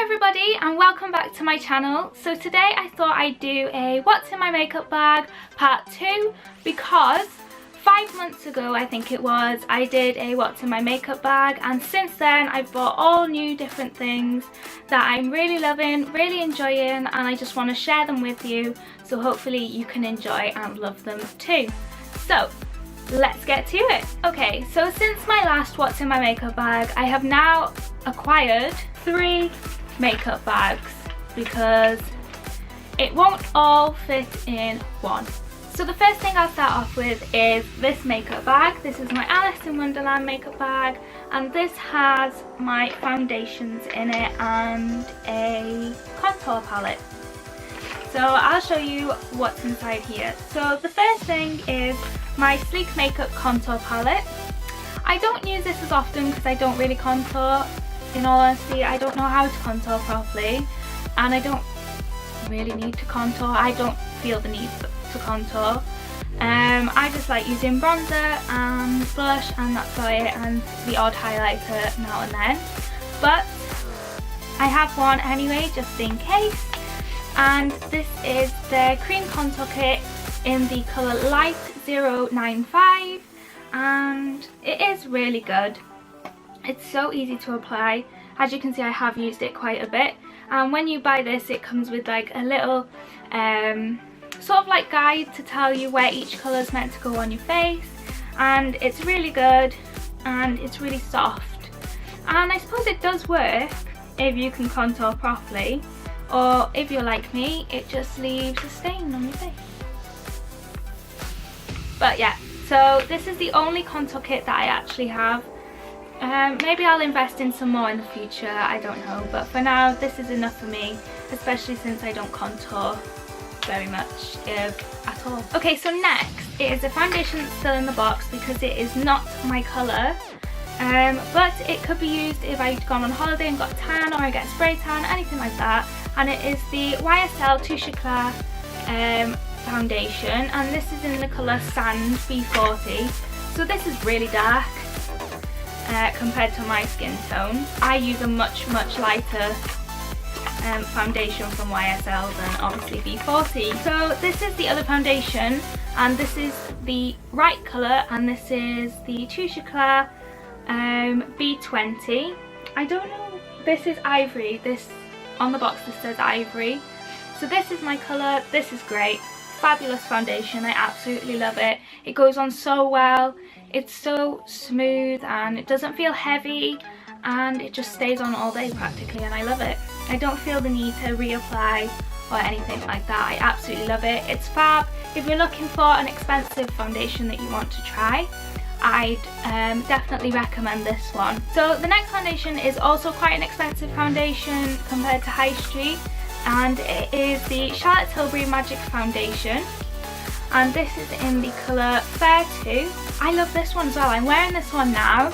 Hello everybody and welcome back to my channel. So today I thought I'd do a what's in my makeup bag part 2 because 5 months ago I think it was, I did a what's in my makeup bag, and since then I've bought all new different things that I'm really loving, really enjoying, and I just want to share them with you so hopefully you can enjoy and love them too. So let's get to it. Okay, so since my last what's in my makeup bag I have now acquired 3 makeup bags because it won't all fit in one. So the first thing I'll start off with is this makeup bag. This is my Alice in Wonderland makeup bag, and this has my foundations in it and a contour palette. So I'll show you what's inside here. So the first thing is my Sleek Makeup contour palette. I don't use this as often because I don't really contour. In all honesty, I don't know how to contour properly, and I don't really need to contour. I don't feel the need to contour. I just like using bronzer and blush, and that's about it, and the odd highlighter now and then. But I have one anyway, just in case. And this is the cream contour kit in the colour Light 095, and it is really good. It's so easy to apply. As you can see, I have used it quite a bit, and when you buy this it comes with like a little sort of like guide to tell you where each colour is meant to go on your face, and it's really good and it's really soft, and I suppose it does work if you can contour properly, or if you're like me it just leaves a stain on your face. But yeah, so this is the only contour kit that I actually have. Maybe I'll invest in some more in the future, I don't know, but for now this is enough for me, especially since I don't contour very much, if at all. Okay, so next is a foundation that's still in the box because it is not my colour, but it could be used if I'd gone on holiday and got a tan, or I get spray tan, anything like that, and it is the YSL Touche Eclat foundation, and this is in the colour Sand B40. So this is really dark compared to my skin tone. I use a much lighter foundation from YSL than obviously B40. So this is the other foundation, and this is the right colour, and this is the Touche Eclat B20. I don't know, this is ivory. This on the box this says ivory. So this is my colour. This is great. Fabulous foundation. I absolutely love it. It goes on so well. It's so smooth and it doesn't feel heavy, and it just stays on all day practically, and I love it. I don't feel the need to reapply or anything like that. I absolutely love it. It's fab. If you're looking for an expensive foundation that you want to try, I'd definitely recommend this one. So the next foundation is also quite an expensive foundation compared to High Street, and it is the Charlotte Tilbury Magic Foundation, and this is in the colour Fair 2. I love this one as well. I'm wearing this one now,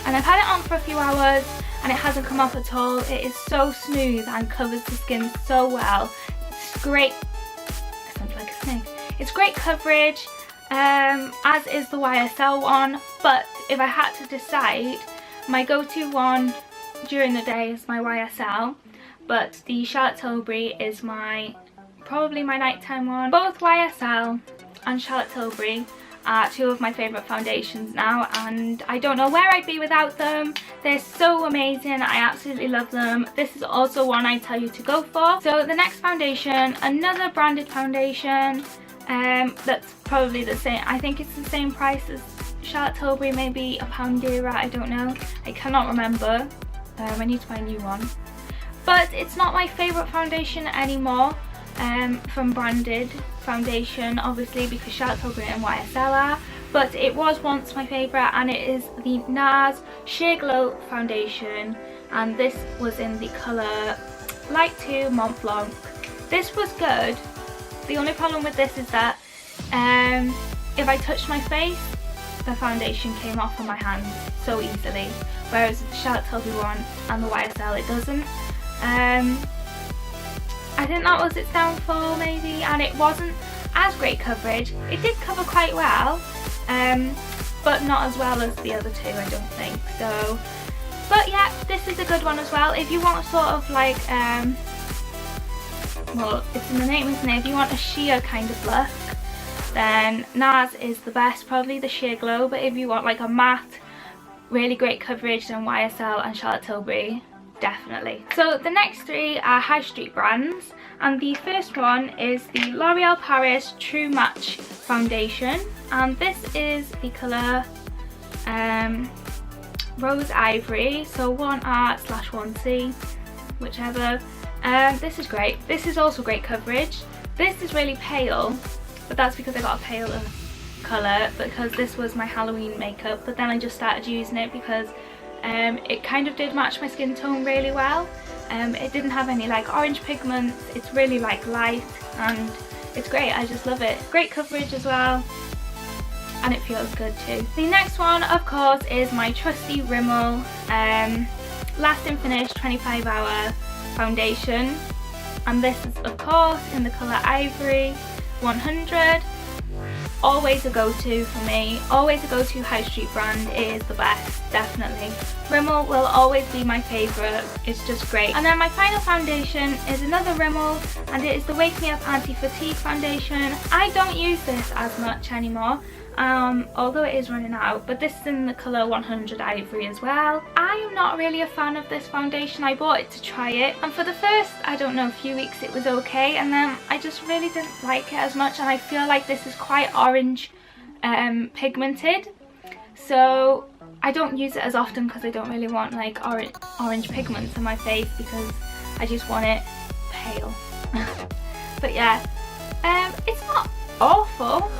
and I've had it on for a few hours and it hasn't come off at all. It is so smooth and covers the skin so well. It's great. It sounds like a snake. It's great coverage, as is the YSL one, but if I had to decide, my go-to one during the day is my YSL, but the Charlotte Tilbury is probably my nighttime one. Both YSL and Charlotte Tilbury are 2 of my favourite foundations now, and I don't know where I'd be without them. They're so amazing. I absolutely love them. This is also one I tell you to go for. So the next foundation, another branded foundation, that's probably the same. I think it's the same price as Charlotte Tilbury, maybe £1 dearer, I don't know. I cannot remember. I need to buy a new one. But it's not my favourite foundation anymore. From branded foundation, obviously, because Charlotte Tilbury and YSL are, but it was once my favourite, and it is the NARS Sheer Glow foundation, and this was in the colour Light 2 Mont Blanc. This was good. The only problem with this is that if I touched my face, the foundation came off on my hands so easily, whereas the Charlotte Tilbury one and the YSL, it doesn't. I think that was its downfall maybe, and it wasn't as great coverage. It did cover quite well, but not as well as the other two, I don't think. So But yeah, this is a good one as well. If you want sort of like, well, it's in the name, isn't it? If you want a sheer kind of look, then NARS is the best, probably the Sheer Glow. But if you want like a matte, really great coverage, then YSL and Charlotte Tilbury, definitely. So the next three are high street brands, and the first one is the L'Oreal Paris True Match Foundation, and this is the colour Rose Ivory, so 1R/1C, whichever. This is great. This is also great coverage. This is really pale, but that's because I got a paler colour, because this was my Halloween makeup, but then I just started using it because it kind of did match my skin tone really well. It didn't have any like orange pigments, it's really like light, and it's great. I just love it. Great coverage as well, and it feels good too. The next one, of course, is my trusty Rimmel Last and Finish 25-hour foundation, and this is of course in the colour Ivory 100. Always a go-to for me, always a go-to high street brand. It is the best, definitely. Rimmel will always be my favourite, it's just great. And then my final foundation is another Rimmel, and it is the Wake Me Up Anti-Fatigue Foundation. I don't use this as much anymore, although it is running out, but this is in the colour 100 Ivory as well. I am not really a fan of this foundation. I bought it to try it, and for the first, I don't know, a few weeks it was okay, and then I just really didn't like it as much, and I feel like this is quite orange pigmented, so I don't use it as often because I don't really want like orange pigments on my face, because I just want it pale. But yeah, it's not awful.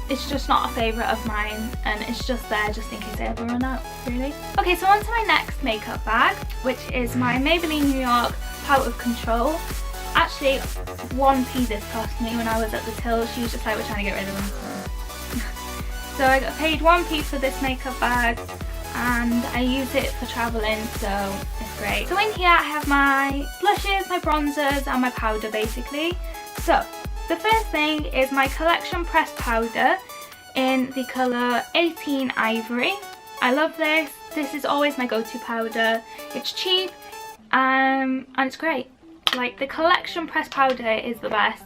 It's just not a favourite of mine, and it's just there just in case I ever run out, really. Okay, so on to my next makeup bag, which is my Maybelline New York Pout of Control. Actually, 1p this cost me when I was at the till. She was just like, we're trying to get rid of them. So I got paid 1p for this makeup bag, and I use it for travelling, so it's great. So in here I have my blushes, my bronzers, and my powder basically. So the first thing is my Collection Pressed Powder in the colour 18 Ivory. I love this. This is always my go-to powder. It's cheap and it's great. Like, the Collection Pressed Powder is the best.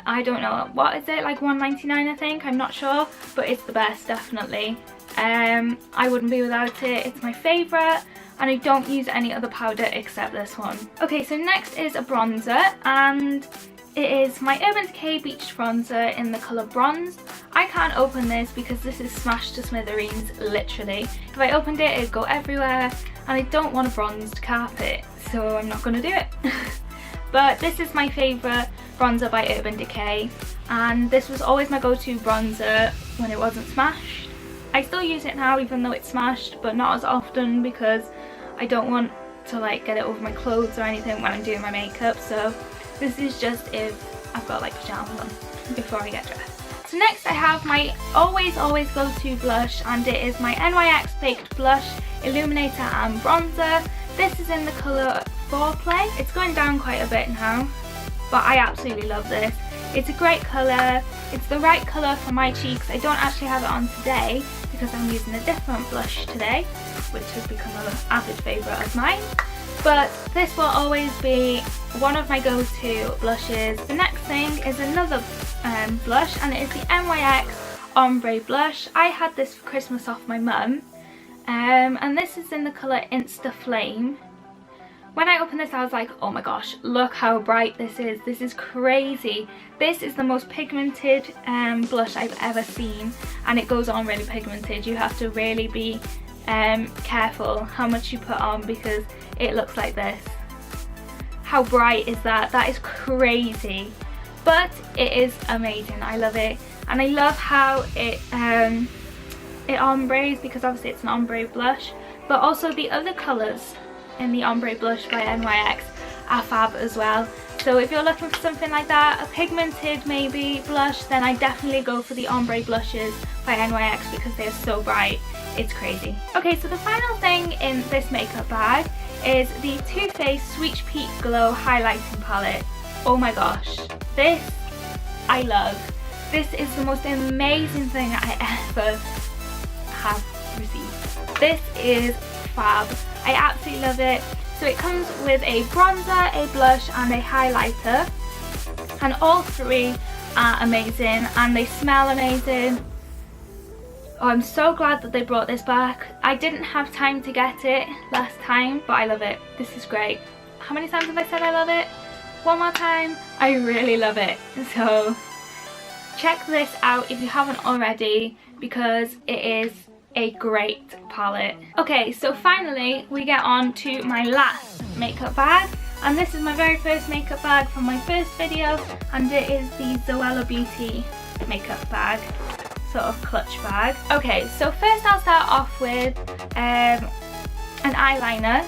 I don't know, what is it, like $1.99 I think? I'm not sure, but it's the best, definitely. I wouldn't be without it. It's my favourite, and I don't use any other powder except this one. Okay, so next is a bronzer, and it is my Urban Decay Beach Bronzer in the colour Bronze. I can't open this because this is smashed to smithereens, literally. If I opened it, it'd go everywhere, and I don't want a bronzed carpet, so I'm not going to do it. But this is my favourite bronzer by Urban Decay, and this was always my go-to bronzer when it wasn't smashed. I still use it now even though it's smashed, but not as often because I don't want to like get it over my clothes or anything when I'm doing my makeup, so this is just if I've got like pyjamas on before I get dressed. So next I have my always go-to blush, and it is my NYX Baked Blush Illuminator and Bronzer. This is in the colour Foreplay. It's going down quite a bit now, but I absolutely love this. It's a great colour. It's the right colour for my cheeks. I don't actually have it on today because I'm using a different blush today, which has become an avid favourite of mine. But this will always be one of my go-to blushes. The next thing is another blush, and it is the NYX Ombre Blush. I had this for Christmas off my mum, and this is in the colour Insta Flame. When I opened this, I was like, oh my gosh, look how bright this is. This is crazy. This is the most pigmented blush I've ever seen, and it goes on really pigmented. You have to really be careful how much you put on because it looks like this. How bright is that? That is crazy. But it is amazing. I love it. And I love how it ombres, because obviously it's an ombre blush, but also the other colours in the ombre blush by NYX are fab as well. So if you're looking for something like that, a pigmented maybe blush, then I definitely go for the ombre blushes by NYX because they're so bright. It's crazy. Okay, so the final thing in this makeup bag is the Too Faced Sweet Peak Glow Highlighting Palette. Oh my gosh, this I love. This is the most amazing thing I ever have received. This is fab. I absolutely love it. So it comes with a bronzer, a blush and a highlighter, and all three are amazing and they smell amazing. Oh, I'm so glad that they brought this back. I didn't have time to get it last time, but I love it. This is great. How many times have I said I love it? One more time. I really love it. So check this out if you haven't already, because it is a great palette. Okay, so finally we get on to my last makeup bag, and this is my very first makeup bag from my first video, and it is the Zoella Beauty makeup bag, sort of clutch bag. Okay, so first I'll start off with an eyeliner.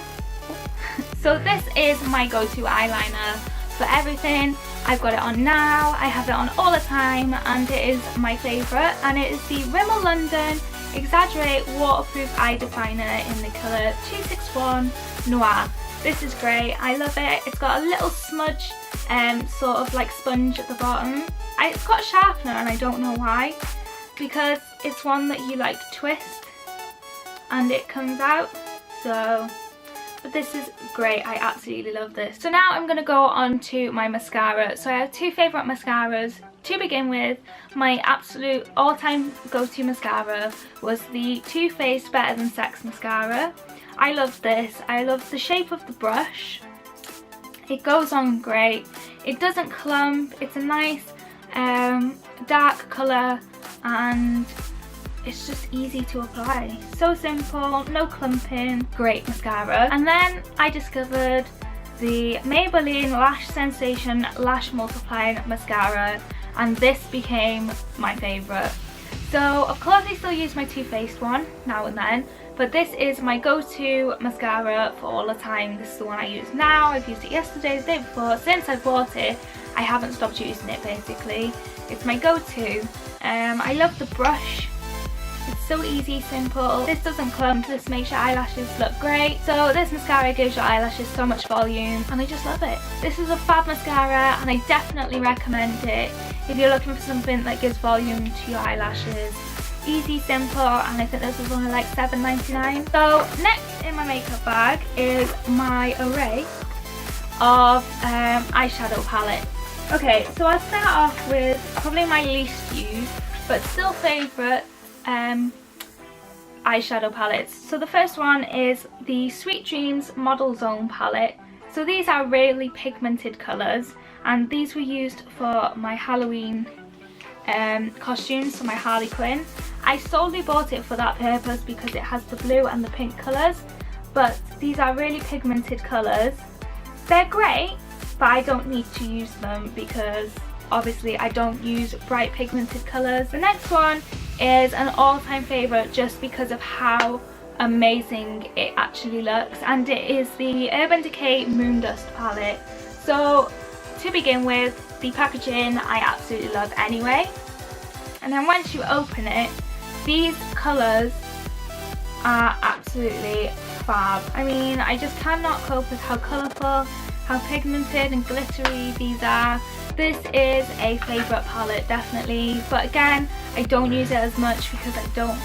So this is my go-to eyeliner for everything. I've got it on now, I have it on all the time, and it is my favourite, and it is the Rimmel London Exaggerate Waterproof Eye Definer in the colour 261 Noir. This is great, I love it. It's got a little smudge sort of like sponge at the bottom. It's got a sharpener and I don't know why, because it's one that you like twist and it comes out. So, but this is great, I absolutely love this. So now I'm going to go on to my mascara. So I have two favourite mascaras. To begin with, my absolute all-time go-to mascara was the Too Faced Better Than Sex mascara. I love this. I love the shape of the brush. It goes on great. It doesn't clump. It's a nice dark colour and it's just easy to apply. So simple, no clumping, great mascara. And then I discovered the Maybelline Lash Sensation Lash Multiplying Mascara, and this became my favourite. So of course I still use my Too Faced one now and then, but this is my go-to mascara for all the time. This is the one I use now. I've used it yesterday, the day before. Since I bought it, I haven't stopped using it basically. It's my go-to. I love the brush. It's so easy, simple. This doesn't clump, this makes your eyelashes look great. So this mascara gives your eyelashes so much volume and I just love it. This is a fab mascara and I definitely recommend it if you're looking for something that gives volume to your eyelashes. Easy, simple, and I think this was only like $7.99. So next in my makeup bag is my array of eyeshadow palettes. Okay, so I'll start off with probably my least used but still favourite eyeshadow palettes. So the first one is the Sweet Dreams Model Zone palette. So these are really pigmented colours, and these were used for my Halloween costumes, for my Harley Quinn. I solely bought it for that purpose because it has the blue and the pink colours, but these are really pigmented colours. They're great, but I don't need to use them because obviously I don't use bright pigmented colours. The next one is an all-time favourite just because of how amazing it actually looks, and it is the Urban Decay Moondust palette. So to begin with, the packaging I absolutely love anyway, and then once you open it, these colours are absolutely fab. I mean, I just cannot cope with how colourful, how pigmented and glittery these are. This is a favourite palette definitely, but again I don't use it as much because I don't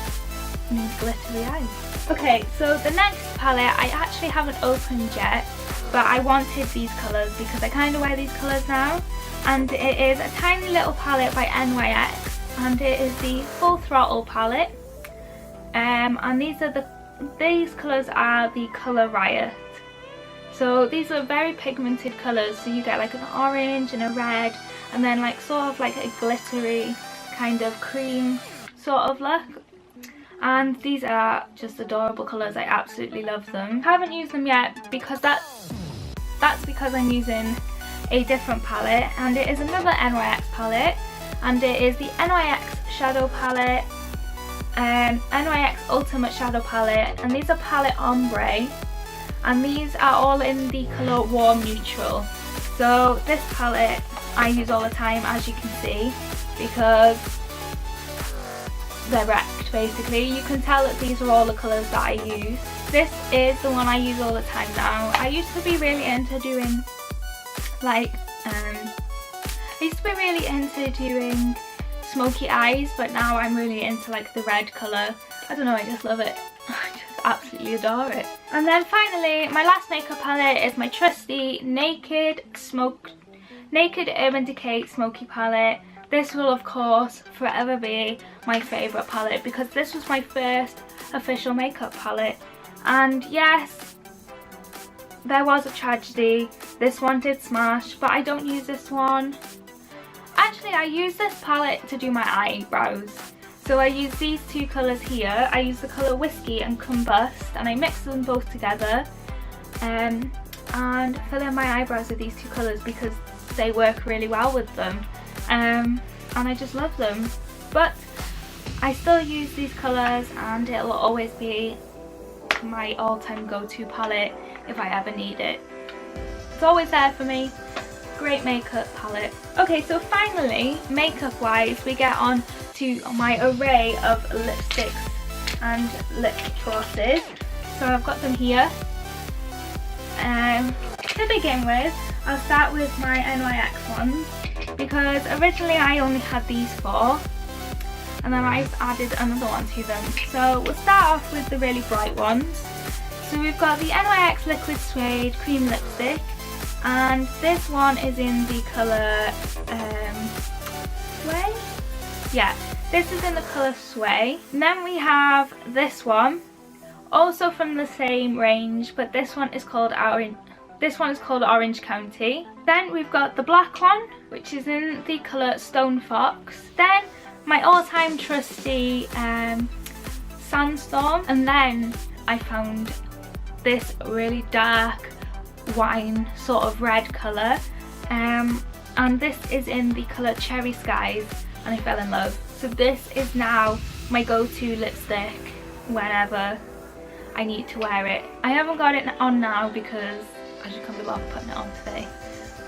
need glittery eyes. Okay, so the next palette I actually haven't opened yet, but I wanted these colours because I kind of wear these colours now, and it is a tiny little palette by NYX, and it is the Full Throttle palette, and these colours are the Colour Riot. So these are very pigmented colours, so you get like an orange and a red, and then like sort of like a glittery kind of cream sort of look. And these are just adorable colours, I absolutely love them. I haven't used them yet because that's because I'm using a different palette, and it is another NYX palette, and it is the NYX Shadow Palette, NYX Ultimate Shadow Palette, and these are palette ombre. And these are all in the colour Warm Neutral. So this palette I use all the time, as you can see, because they're wrecked basically. You can tell that these are all the colours that I use. This is the one I use all the time now. I used to be really into doing like, smoky eyes, but now I'm really into like the red colour. I don't know, I just love it. I just absolutely adore it. And then finally, my last makeup palette is my trusty Naked Urban Decay Smoky palette. This will of course forever be my favourite palette because this was my first official makeup palette. And yes, there was a tragedy. This one did smash, but I don't use this one. Actually, I use this palette to do my eyebrows. So I use these two colours here. I use the colour Whiskey and Combust, and I mix them both together and fill in my eyebrows with these two colours because they work really well with them. And I just love them. But I still use these colours and it'll always be my all-time go-to palette if I ever need it. It's always there for me. Great makeup palette. Okay, so finally, makeup wise, we get on to my array of lipsticks and lip glosses. So I've got them here. To begin with, I'll start with my NYX ones because originally I only had these four and then I've added another one to them. So we'll start off with the really bright ones. So we've got the NYX Liquid Suede Cream Lipstick, and this one is in the colour Sway? Yeah, this is in the colour Sway. And then we have this one, also from the same range, but this one is called Orange County. Then we've got the black one, which is in the colour Stone Fox. Then my all-time trusty Sandstorm, and then I found this really dark wine sort of red colour, and this is in the colour Cherry Skies, and I fell in love. So this is now my go-to lipstick whenever I need to wear it. I haven't got it on now because I just can't be bothered putting it on today,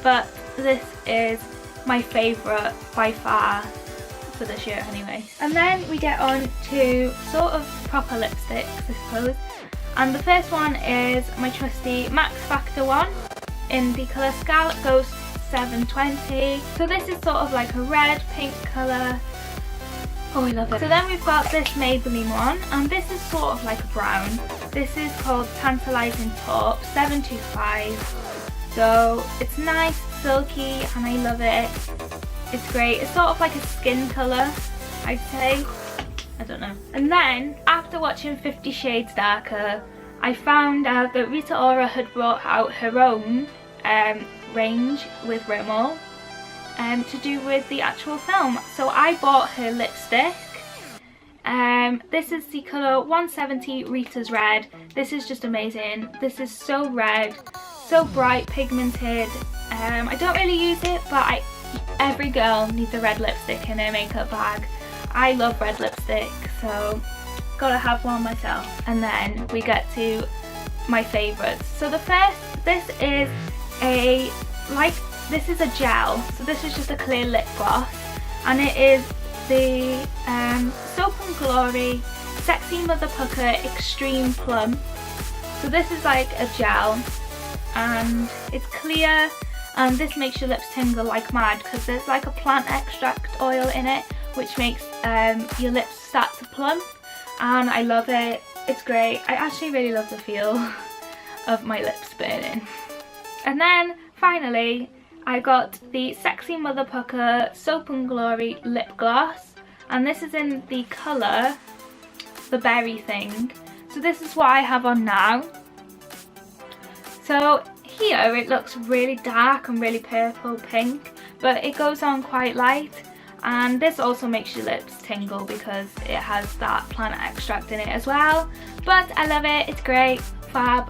but this is my favourite by far for this year anyway. And then we get on to sort of proper lipsticks, I suppose. And the first one is my trusty Max Factor one in the colour Scarlet Ghost 720. So this is sort of like a red pink colour. Oh, I love it. So then we've got this Maybelline one, and this is sort of like a brown. This is called Tantalising Taupe 725. So it's nice, silky, and I love it. It's great. It's sort of like a skin colour, I'd say. I don't know. And then, after watching 50 Shades Darker, I found out that Rita Ora had brought out her own range with Rimmel to do with the actual film. So I bought her lipstick. This is the colour 170 Rita's Red. This is just amazing. This is so red, so bright, pigmented. I don't really use it, but every girl needs a red lipstick in her makeup bag. I love red lipstick, so gotta have one myself. And then we get to my favourites. So the first, this is a gel. So this is just a clear lip gloss, and it is the Soap and Glory Sexy Mother Pucker Extreme Plum. So this is like a gel, and it's clear, and this makes your lips tingle like mad because there's like a plant extract oil in it, which makes your lips start to plump, and I love it. It's great. I actually really love the feel of my lips burning. And then finally I got the Sexy Mother Pucker Soap and Glory lip gloss, and this is in the colour The Berry Thing. So this is what I have on now. So here it looks really dark and really purple pink, but it goes on quite light. And this also makes your lips tingle because it has that plant extract in it as well. But I love it, it's great, fab.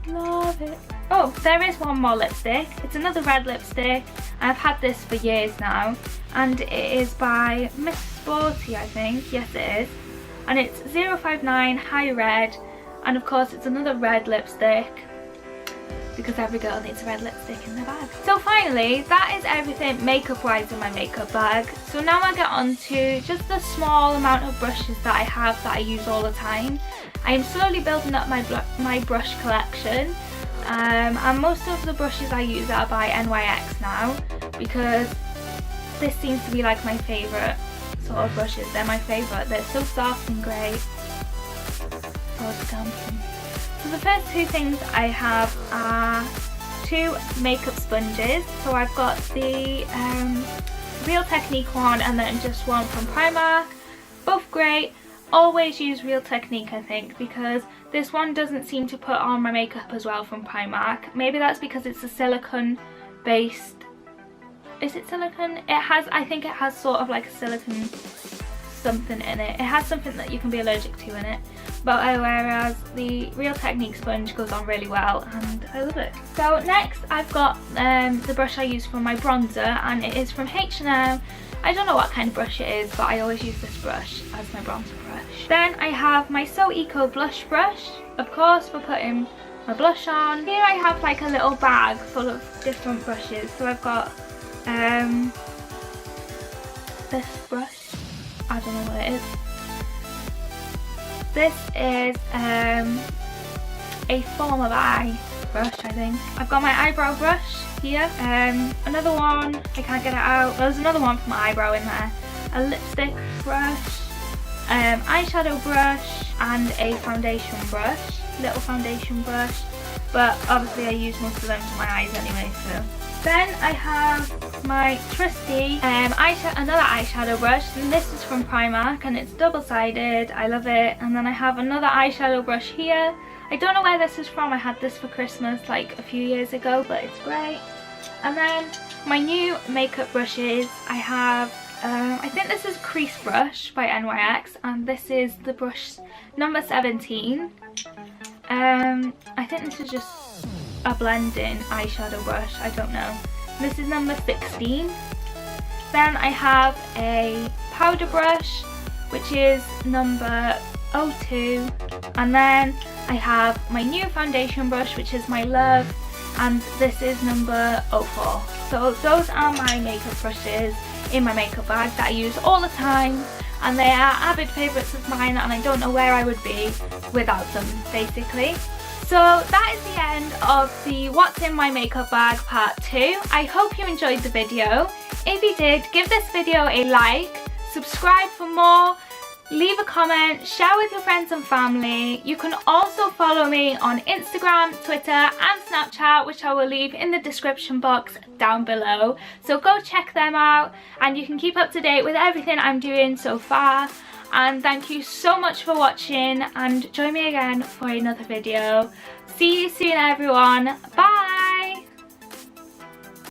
Love it. Oh, there is one more lipstick. It's another red lipstick. I've had this for years now. And it is by Miss Sporty, I think. Yes, it is. And it's 059 High Red. And of course, it's another red lipstick, because every girl needs a red lipstick in their bag. So finally, that is everything makeup wise in my makeup bag. So now I get on to just the small amount of brushes that I have that I use all the time. I am slowly building up my brush collection, and most of the brushes I use are by NYX now, because this seems to be like my favourite sort of brushes. They're my favourite. They're so soft and great. So close down to them. So the first two things I have are two makeup sponges. So I've got the Real Technique one and then just one from Primark. Both great. Always use Real Technique, I think, because this one doesn't seem to put on my makeup as well from Primark. Maybe that's because it's a silicone based. Is it silicone? It has, I think it has sort of like a silicone something in it. It has something that you can be allergic to in it. But whereas the Real Technique sponge goes on really well and I love it. So next I've got the brush I use for my bronzer, and it is from H&M. I don't know what kind of brush it is, but I always use this brush as my bronzer brush. Then I have my So Eco blush brush, of course, for putting my blush on. Here I have like a little bag full of different brushes. So I've got this brush, I don't know what it is. This is a form of eye brush, I think. I've got my eyebrow brush here, another one, I can't get it out. There's another one for my eyebrow in there. A lipstick brush, eyeshadow brush, and a foundation brush, little foundation brush. But obviously I use most of them for my eyes anyway, so. Then I have my trusty another eyeshadow brush, and this is from Primark and it's double-sided. I love it. And then I have another eyeshadow brush here. I don't know where this is from. I had this for Christmas like a few years ago, but it's great. And then my new makeup brushes, I have I think this is Crease Brush by NYX, and this is the brush number 17. I think this is just a blending eyeshadow brush, I don't know. This is number 16. Then I have a powder brush, which is number 02. And then I have my new foundation brush, which is my Love, and this is number 04. So those are my makeup brushes in my makeup bag that I use all the time, and they are avid favourites of mine, and I don't know where I would be without them, basically. So that is the end of the What's in My Makeup Bag part 2. I hope you enjoyed the video. If you did, give this video a like, subscribe for more, leave a comment, share with your friends and family. You can also follow me on Instagram, Twitter and Snapchat, which I will leave in the description box down below. So go check them out and you can keep up to date with everything I'm doing so far. And thank you so much for watching, and join me again for another video. See you soon everyone. Bye!